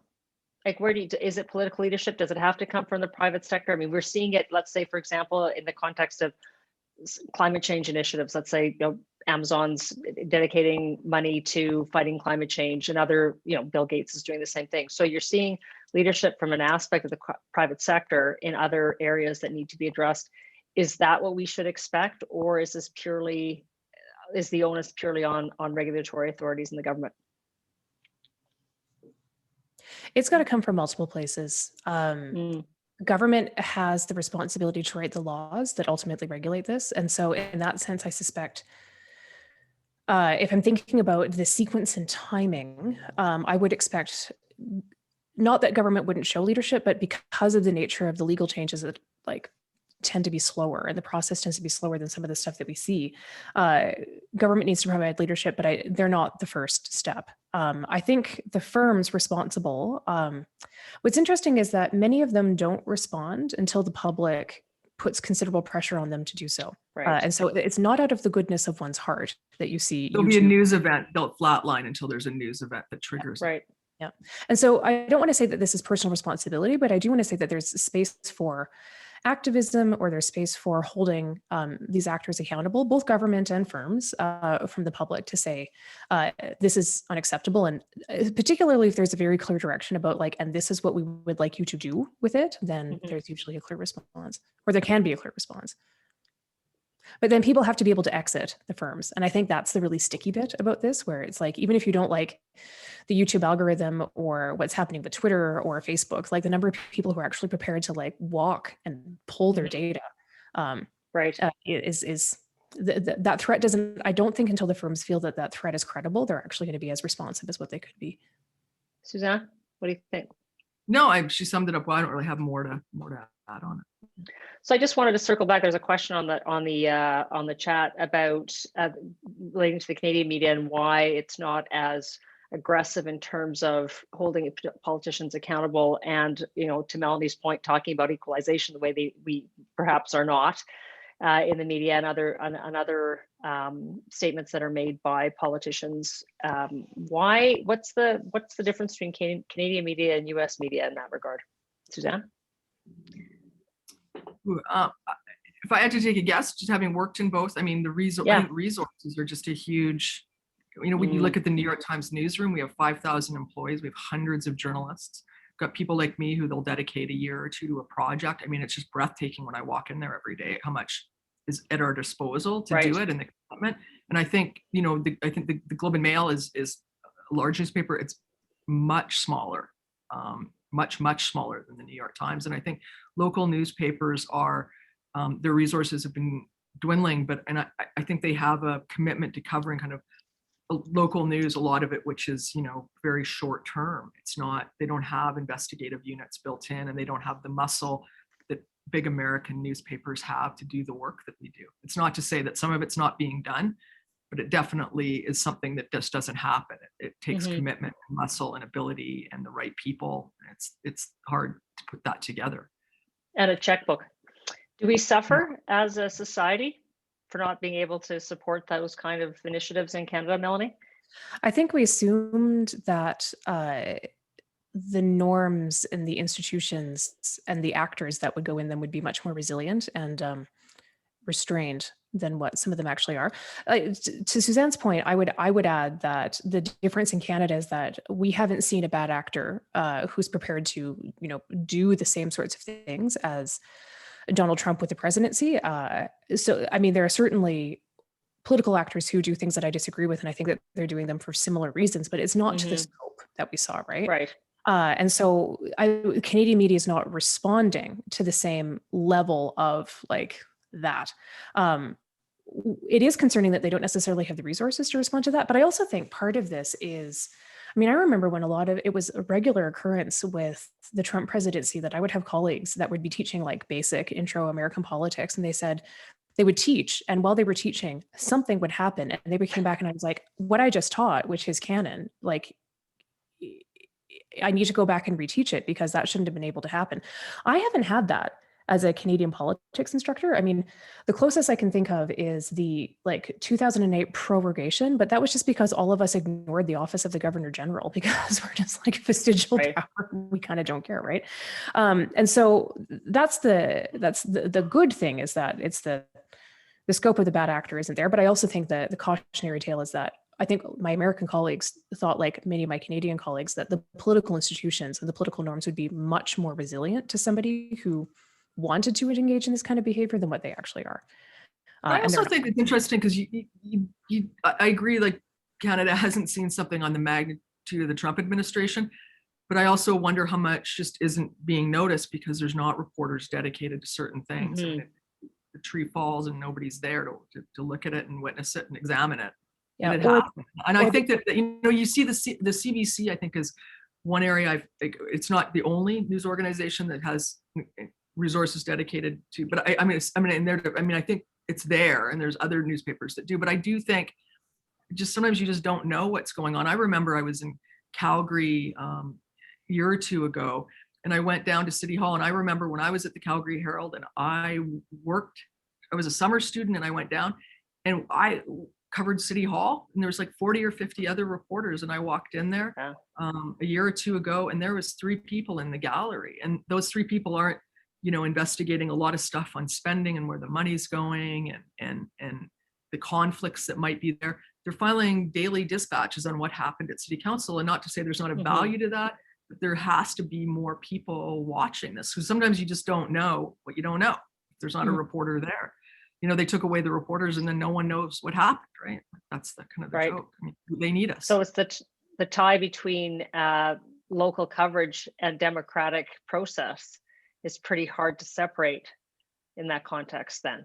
Like, is it political leadership? Does it have to come from the private sector? I mean, we're seeing it, let's say, for example, in the context of climate change initiatives. Let's say, you know, Amazon's dedicating money to fighting climate change, and other, you know, Bill Gates is doing the same thing. So you're seeing leadership from an aspect of the private sector in other areas that need to be addressed. Is that what we should expect, or is the onus purely on regulatory authorities in the government? It's got to come from multiple places. Government has the responsibility to write the laws that ultimately regulate this. And so in that sense, I suspect, if I'm thinking about the sequence and timing, I would expect not that government wouldn't show leadership, but because of the nature of the legal changes that like tend to be slower, and the process tends to be slower than some of the stuff that we see, government needs to provide leadership, but they're not the first step. I think the firms responsible, what's interesting is that many of them don't respond until the public puts considerable pressure on them to do so. Right. And so it's not out of the goodness of one's heart that you see. There'll be a news event, they'll flatline until there's a news event that triggers. Right. Yeah. And so I don't want to say that this is personal responsibility, but I do want to say that there's space for activism, or there's space for holding these actors accountable, both government and firms, from the public, to say this is unacceptable. And particularly if there's a very clear direction about like, and this is what we would like you to do with it, then there's usually a clear response, or there can be a clear response. But then people have to be able to exit the firms. And I think that's the really sticky bit about this, where it's like, even if you don't like the YouTube algorithm or what's happening with Twitter or Facebook, like the number of people who are actually prepared to like walk and pull their data, is that threat doesn't, I don't think until the firms feel that that threat is credible, they're actually going to be as responsive as what they could be. Suzanne, what do you think? No, she summed it up well. I don't really have more to add on it. So I just wanted to circle back. There's a question on the chat about relating to the Canadian media and why it's not as aggressive in terms of holding politicians accountable, and, you know, to Melanie's point, talking about equalization the way we perhaps are not in the media, and other statements that are made by politicians. What's the difference between Canadian media and US media in that regard? Suzanne? If I had to take a guess, just having worked in both, I mean, I think resources are just a huge, you know, when you look at the New York Times newsroom, we have 5,000 employees, we have hundreds of journalists, got people like me who they'll dedicate a year or two to a project. I mean, it's just breathtaking when I walk in there every day, how much is at our disposal to do it, and the commitment. And I think, you know, I think the Globe and Mail is a large newspaper. It's much smaller, much smaller than the New York Times. And I think local newspapers are, their resources have been dwindling, but I think they have a commitment to covering kind of local news, a lot of it, which is, you know, very short term. It's not, they don't have investigative units built in, and they don't have the muscle that big American newspapers have to do the work that we do. It's not to say that some of it's not being done, but it definitely is something that just doesn't happen. It takes commitment and muscle and ability and the right people. It's hard to put that together. And a checkbook. Do we suffer as a society for not being able to support those kind of initiatives in Canada, Melanie? I think we assumed that the norms and the institutions and the actors that would go in them would be much more resilient and restrained than what some of them actually are. To Suzanne's point, I would add that the difference in Canada is that we haven't seen a bad actor who's prepared to, do the same sorts of things as Donald Trump with the presidency. So, I mean, there are certainly political actors who do things that I disagree with, and I think that they're doing them for similar reasons, but it's not to the scope that we saw, right? Right. And so Canadian media is not responding to the same level of like that. It is concerning that they don't necessarily have the resources to respond to that. But I also think part of this is, I mean, I remember when it was a regular occurrence with the Trump presidency that I would have colleagues that would be teaching like basic intro American politics. And they said they would teach. And while they were teaching, something would happen. And they came back and I was like, what I just taught, which is canon, like, I need to go back and reteach it because that shouldn't have been able to happen. I haven't had that as a Canadian politics instructor. I mean, the closest I can think of is the 2008 prorogation, but that was just because all of us ignored the office of the Governor General because we're just like vestigial power. We kind of don't care, right? And so that's the good thing is that it's the scope of the bad actor isn't there. But I also think that the cautionary tale is that I think my American colleagues thought, like many of my Canadian colleagues, that the political institutions and the political norms would be much more resilient to somebody who wanted to engage in this kind of behavior than what they actually are. I also think it's interesting because I agree, like Canada hasn't seen something on the magnitude of the Trump administration, but I also wonder how much just isn't being noticed because there's not reporters dedicated to certain things. I mean, the tree falls and nobody's there to look at it and witness it and examine it. Yeah, and it happened. And I think that, you see the CBC, I think, is one area. It's not the only news organization that has resources dedicated to, but I think it's there, and there's other newspapers that do. But I do think just sometimes you just don't know what's going on. I remember I was in Calgary a year or two ago, and I went down to City Hall, and I remember when I was at the Calgary Herald, and I was a summer student, and I went down, and I covered City Hall, and there was like 40 or 50 other reporters, and I walked in there a year or two ago, and there was 3 people in the gallery, and those 3 people aren't investigating a lot of stuff on spending and where the money's going and the conflicts that might be there. They're filing daily dispatches on what happened at City Council, and not to say there's not a value to that, but there has to be more people watching this, because sometimes you just don't know what you don't know if there's not a reporter there. They took away the reporters and then no one knows what happened, right? That's the kind of the joke. I mean, they need us. So it's the tie between local coverage and democratic process is pretty hard to separate in that context then.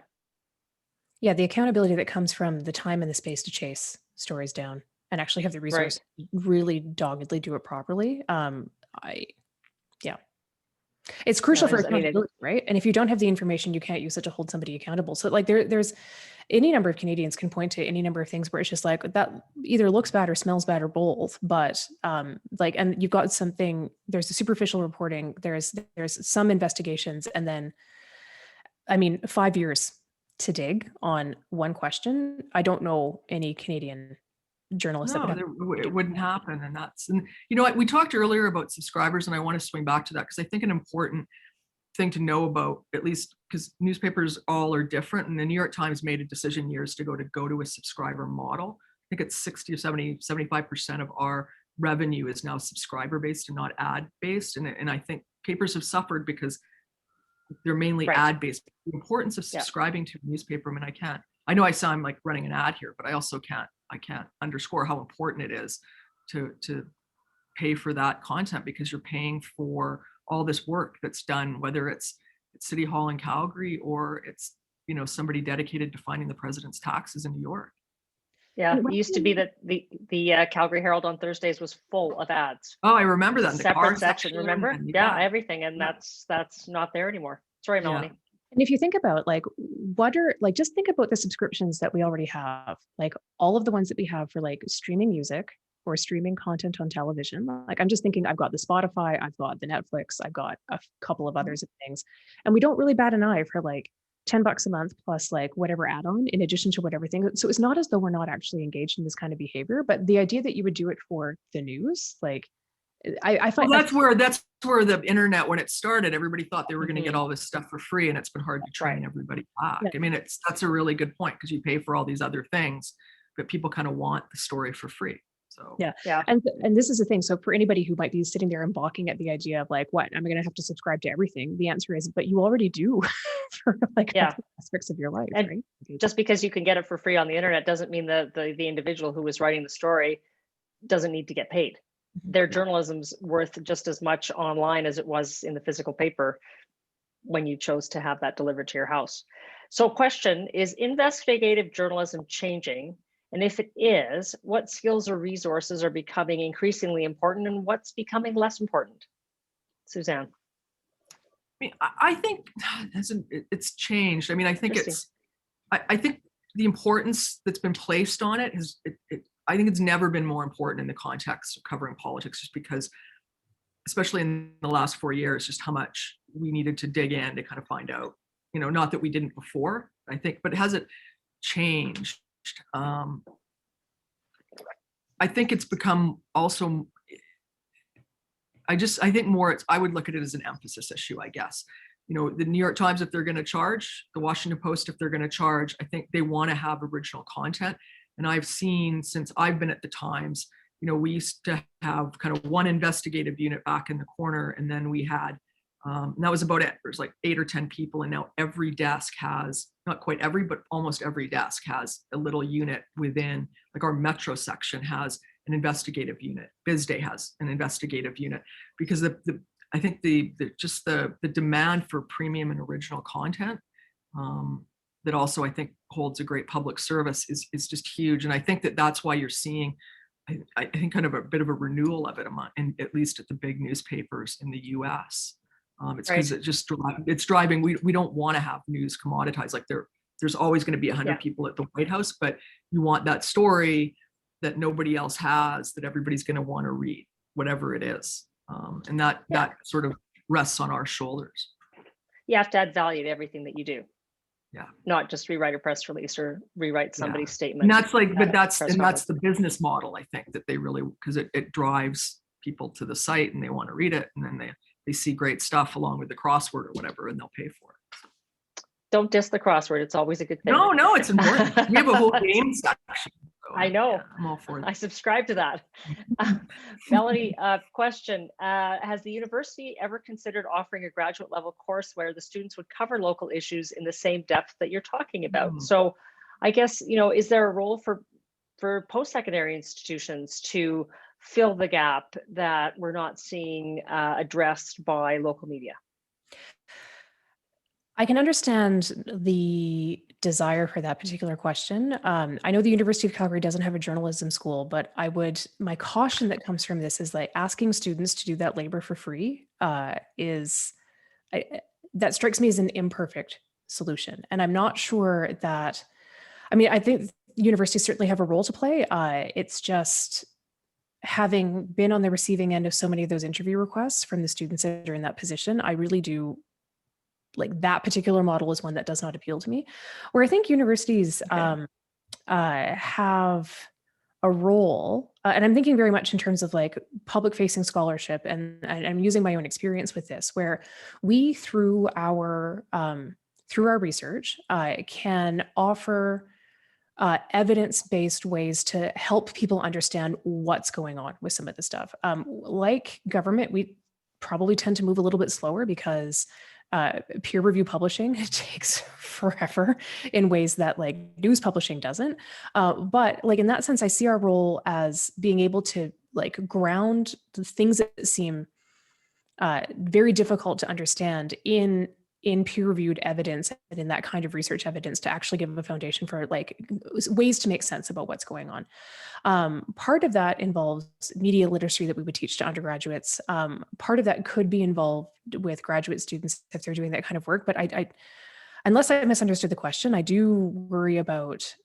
Yeah, the accountability that comes from the time and the space to chase stories down and actually have the resource to really doggedly do it properly. It's crucial for accountability, right? And if you don't have the information, you can't use it to hold somebody accountable. So like there's any number of Canadians can point to any number of things where it's just like that either looks bad or smells bad or both. But and you've got something, there's the superficial reporting, there's some investigations, and then 5 years to dig on one question. I don't know any Canadian journalists that it wouldn't happen. And we talked earlier about subscribers, and I want to swing back to that because I think an important thing to know about, at least because newspapers all are different, and the New York Times made a decision years ago to go to a subscriber model. I think it's 60 or 70, 75% of our revenue is now subscriber based and not ad based. And I think papers have suffered because they're mainly ad based. The importance of subscribing to a newspaper, I know I sound like running an ad here, but I also can't underscore how important it is to pay for that content, because you're paying for all this work that's done, whether it's at City Hall in Calgary or it's somebody dedicated to finding the president's taxes in New York. Yeah, it used to be that the Calgary Herald on Thursdays was full of ads. Oh, I remember that. Separate section, remember? Yeah, everything, and that's not there anymore. Sorry, Yeah. Melanie. And if you think about like, just think about the subscriptions that we already have, like all of the ones that we have for like streaming music or streaming content on television. Like I'm just thinking I've got the Spotify, I've got the Netflix, I've got a couple of others of things. And we don't really bat an eye for like $10 a month plus like whatever add-on in addition to whatever thing. So it's not as though we're not actually engaged in this kind of behavior, but the idea that you would do it for the news, like I find Well, that's where the internet, when it started, everybody thought they were going to get all this stuff for free, and it's been hard to train everybody back. Yeah. I mean, that's a really good point, because you pay for all these other things, but people kind of want the story for free. So yeah. And this is the thing. So for anybody who might be sitting there and balking at the idea of like, what, am I going to have to subscribe to everything? The answer is, but you already do for like aspects of your life, and right? Just because you can get it for free on the internet doesn't mean that the individual who was writing the story doesn't need to get paid. Their journalism's worth just as much online as it was in the physical paper when you chose to have that delivered to your house. So question, is investigative journalism changing? And if it is, what skills or resources are becoming increasingly important, and what's becoming less important? Suzanne. I mean, I think it's changed. I mean, I think I think the importance that's been placed on it is, I think it's never been more important in the context of covering politics, just because, especially in the last 4 years, just how much we needed to dig in to kind of find out, not that we didn't before, I think, but has it changed? I think it's become also, I think more, I would look at it as an emphasis issue, I guess. The New York Times, if they're going to charge, the Washington Post, if they're going to charge, I think they want to have original content. And I've seen, since I've been at the Times, we used to have kind of one investigative unit back in the corner, and then we had, and that was about it. There's like 8 or 10 people, and now every desk has, not quite every, but almost every desk has a little unit within, like our Metro section has an investigative unit. BizDay has an investigative unit, because I think the demand for premium and original content, that also I think holds a great public service, is just huge. And I think that's why you're seeing, I think, kind of a bit of a renewal of it, at least at the big newspapers in the US. It's because it's driving, we don't want to have news commoditized. Like there's always going to be 100 people at the White House, but you want that story that nobody else has, that everybody's going to want to read, whatever it is. And that sort of rests on our shoulders. You have to add value to everything that you do. Yeah. Not just rewrite a press release or rewrite somebody's statement. And that's that's the business model, I think, that they really, because it drives people to the site and they want to read it, and then they see great stuff along with the crossword or whatever, and they'll pay for it. Don't diss the crossword. It's always a good thing. No, it's important. We have a whole game section. So I know. Yeah, I'm all for that. I subscribe to that. Melanie, question. Has the university ever considered offering a graduate level course where the students would cover local issues in the same depth that you're talking about? So I guess, is there a role for post-secondary institutions to fill the gap that we're not seeing addressed by local media? I can understand the desire for that particular question. I know the University of Calgary doesn't have a journalism school, but my caution that comes from this is like asking students to do that labor for free that strikes me as an imperfect solution. And I'm not sure that, I think universities certainly have a role to play. It's just, having been on the receiving end of so many of those interview requests from the students that are in that position, I really do, like, that particular model is one that does not appeal to me. Where I think universities have a role, and I'm thinking very much in terms of like public facing scholarship, and I'm using my own experience with this, where we through our research can offer evidence-based ways to help people understand what's going on with some of the stuff. Like government, we probably tend to move a little bit slower because peer review publishing takes forever in ways that like news publishing doesn't. But like in that sense, I see our role as being able to like ground the things that seem very difficult to understand in in peer-reviewed evidence and in that kind of research evidence to actually give a foundation for like ways to make sense about what's going on. Part of that involves media literacy that we would teach to undergraduates. Part of that could be involved with graduate students if they're doing that kind of work. But unless I misunderstood the question, I do worry about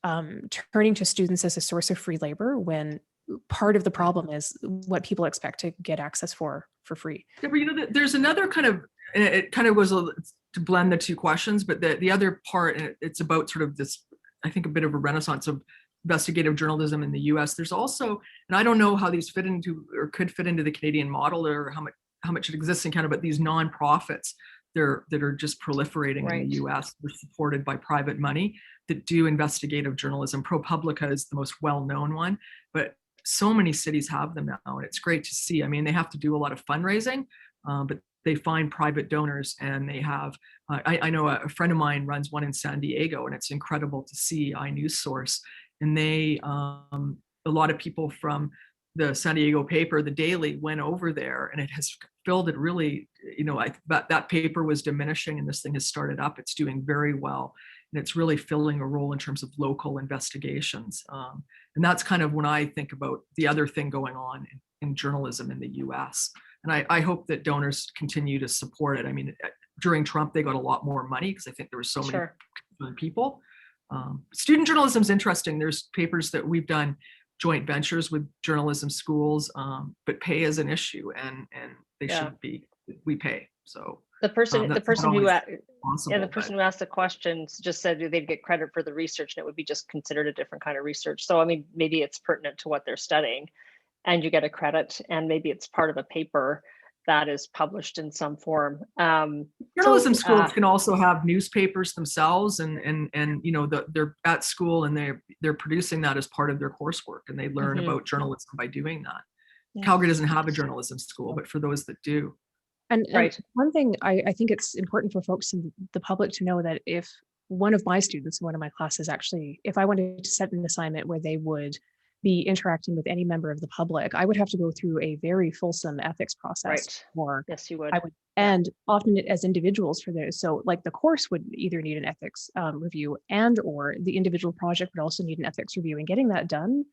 turning to students as a source of free labor when part of the problem is what people expect to get access for free. Yeah, but you know, there's another kind of, and it kind of was to blend the two questions, but the other part, and it's about sort of this, I think, a bit of a renaissance of investigative journalism in the US. There's also, and I don't know how these fit into or could fit into the Canadian model or how much it exists in Canada, but these nonprofits that are just proliferating in the US. They're supported by private money that do investigative journalism. ProPublica is the most well-known one, but so many cities have them now, and it's great to see. I mean, they have to do a lot of fundraising, but they find private donors, and they have, I know a friend of mine runs one in San Diego, and it's incredible to see iNewsSource. And they, a lot of people from the San Diego paper, the Daily, went over there, and it has filled it really, you know, that paper was diminishing, and this thing has started up. It's doing very well, and it's really filling a role in terms of local investigations. And that's kind of when I think about the other thing going on in journalism in the US. And I hope that donors continue to support it. I mean, during Trump, they got a lot more money because I think there were so many people. Student journalism is interesting. There's papers that we've done joint ventures with journalism schools, but pay is an issue, and they should be, we pay. So the person who asked the questions just said they'd get credit for the research, and it would be just considered a different kind of research. So I mean, maybe it's pertinent to what they're studying, and you get a credit, and maybe it's part of a paper that is published in some form. Journalism schools can also have newspapers themselves, and you know, they're at school and they're producing that as part of their coursework, and they learn about journalism by doing that. Calgary doesn't have a journalism school, but for those that do. And one thing I think it's important for folks in the public to know that if one of my students in one of my classes actually, if I wanted to set an assignment where they would be interacting with any member of the public, I would have to go through a very fulsome ethics process. Yes, you would. I would, and often as individuals for those. So like the course would either need an ethics review, and or the individual project would also need an ethics review. And getting that done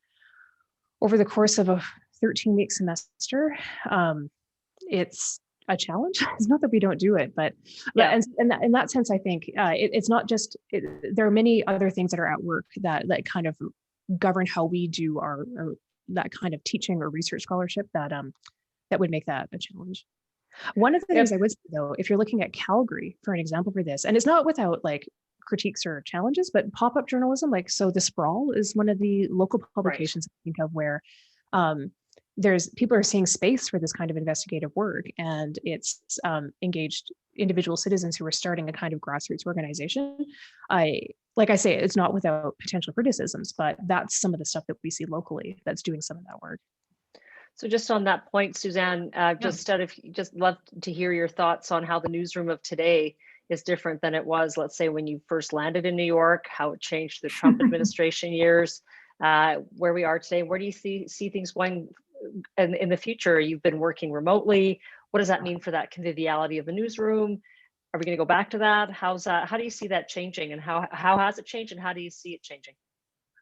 over the course of a 13-week semester, it's a challenge. It's not that we don't do it, but in that sense, I think it's not just, there are many other things that are at work that kind of govern how we do our that kind of teaching or research scholarship that would make that a challenge. One of the things I would say though, if you're looking at Calgary for an example for this, and it's not without like critiques or challenges, but pop-up journalism, like, so the Sprawl is one of the local publications I think of where there's people are seeing space for this kind of investigative work, and it's engaged individual citizens who are starting a kind of grassroots organization. Like I say, it's not without potential criticisms, but that's some of the stuff that we see locally that's doing some of that work. So just on that point, Suzanne, just love to hear your thoughts on how the newsroom of today is different than it was, let's say, when you first landed in New York, how it changed the Trump administration years, where we are today. Where do you see things going in the future? You've been working remotely. What does that mean for that conviviality of the newsroom? Are we going to go back to that? How do you see that changing, and how has it changed, and how do you see it changing?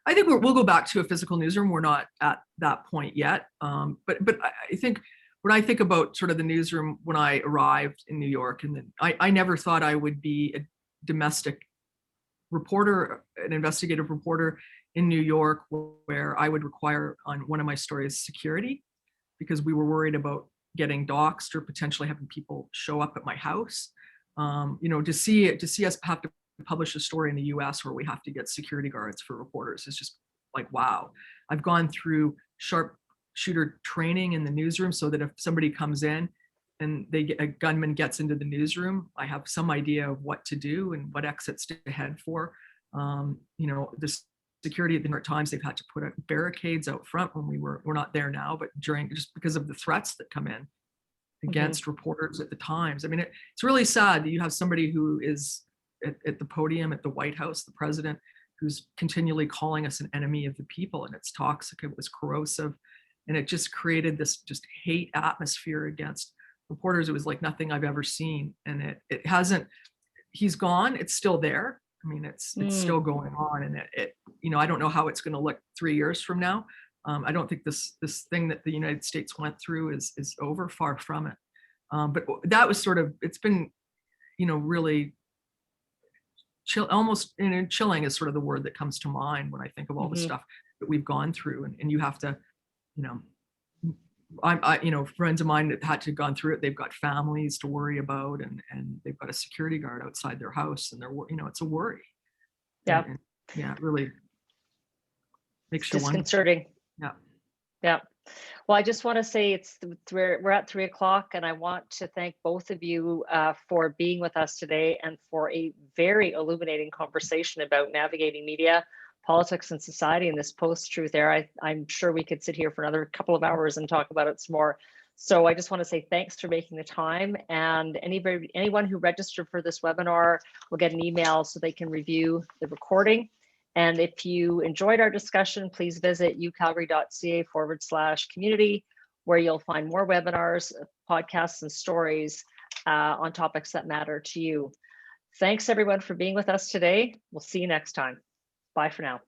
I think we'll go back to a physical newsroom. We're not at that point yet. But I think when I think about sort of the newsroom when I arrived in New York, and then I never thought I would be a domestic reporter, an investigative reporter in New York, where I would require on one of my stories security, because we were worried about getting doxxed or potentially having people show up at my house. You know, to see us have to publish a story in the US where we have to get security guards for reporters is just like, wow. I've gone through sharpshooter training in the newsroom so that if somebody comes in and a gunman gets into the newsroom, I have some idea of what to do and what exits to head for. You know, the security at the New York Times, they've had to put up barricades out front when we're not there now, but just because of the threats that come in against reporters at the Times. I mean, it's really sad that you have somebody who is at the podium at the White House, the president, who's continually calling us an enemy of the people, and it's toxic, it was corrosive, and it just created this just hate atmosphere against reporters. It was like nothing I've ever seen, and it hasn't, he's gone, it's still there. I mean, it's still going on, and it I don't know how it's going to look 3 years from now. I don't think this thing that the United States went through is over, far from it. But that was sort of, it's been, really almost, chilling is sort of the word that comes to mind when I think of all the stuff that we've gone through, and you have to, friends of mine that had to gone through it, they've got families to worry about, and they've got a security guard outside their house, and they're, it's a worry. Yeah. And yeah, it really makes you wonder. Disconcerting. Yeah. Yeah. Well, I just want to say we're at 3 o'clock, and I want to thank both of you for being with us today and for a very illuminating conversation about navigating media, politics, and society in this post-truth era. I'm sure we could sit here for another couple of hours and talk about it some more. So I just want to say thanks for making the time, and anyone who registered for this webinar will get an email so they can review the recording. And if you enjoyed our discussion, please visit ucalgary.ca/community, where you'll find more webinars, podcasts, and stories on topics that matter to you. Thanks everyone for being with us today. We'll see you next time. Bye for now.